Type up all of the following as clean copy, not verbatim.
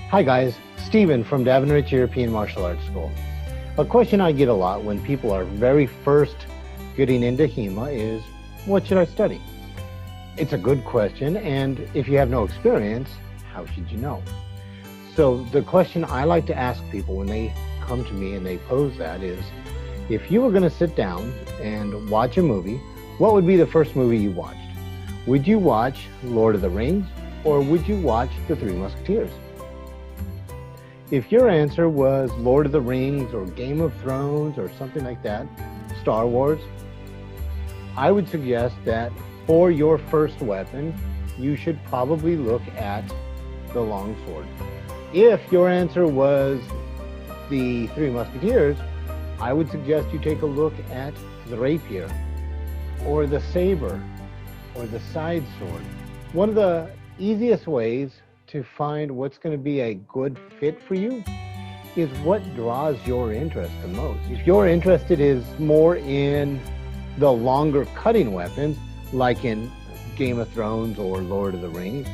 Hi guys, Stephen from Davenriche European Martial Arts School. A question I get a lot when people are very first getting into HEMA is, what should I study? It's a good question, and if you have no experience, how should you know? So the question I like to ask people when they come to me and they pose that is, if you were going to sit down and watch a movie, what would be the first movie you watched? Would you watch Lord of the Rings, or would you watch The Three Musketeers? If your answer was Lord of the Rings or Game of Thrones or something like that, Star Wars, I would suggest that for your first weapon, you should probably look at the longsword. If your answer was the Three Musketeers, I would suggest you take a look at the rapier or the saber or the sidesword. One of the easiest ways to find what's going to be a good fit for you is what draws your interest the most. If your interest is more in the longer cutting weapons, like in Game of Thrones or Lord of the Rings,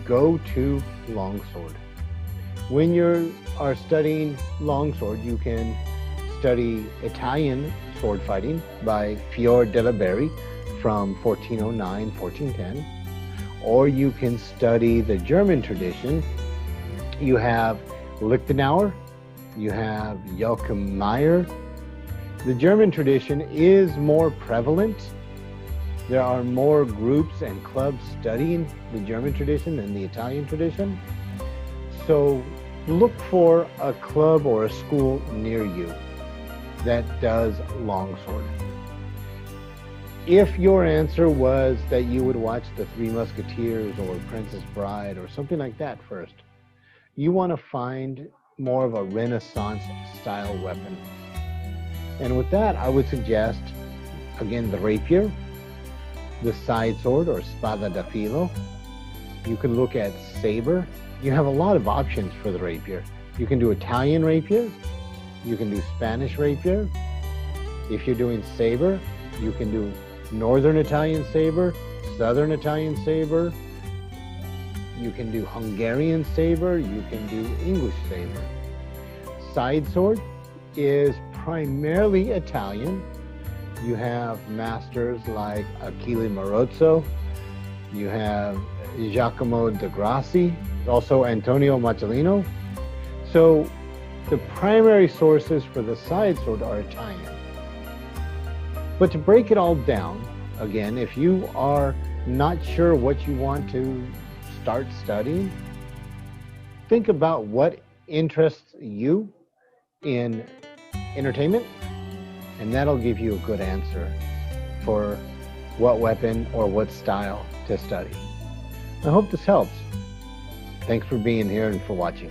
go to longsword. When you are studying longsword, you can study Italian sword fighting by Fior della Berry from 1409, 1410. Or you can study the German tradition. You have Lichtenauer, you have Joachim Meyer. The German tradition is more prevalent. There are more groups and clubs studying the German tradition than the Italian tradition. So look for a club or a school near you that does longsword. If your answer was that you would watch The Three Musketeers or Princess Bride or something like that first, you want to find more of a Renaissance style weapon. And with that, I would suggest, again, the rapier, the side sword or spada da filo. You can look at saber. You have a lot of options for the rapier. You can do Italian rapier. You can do Spanish rapier. If you're doing saber, you can do Northern Italian saber, Southern Italian saber. You can do Hungarian saber. You can do English saber. Side sword is primarily Italian. You have masters like Achille Marozzo. You have Giacomo de Grassi, also Antonio Macellino. So the primary sources for the side sword are Italian. But to break it all down, again, if you are not sure what you want to start studying, think about what interests you in entertainment, and that'll give you a good answer for what weapon or what style to study. I hope this helps. Thanks for being here and for watching.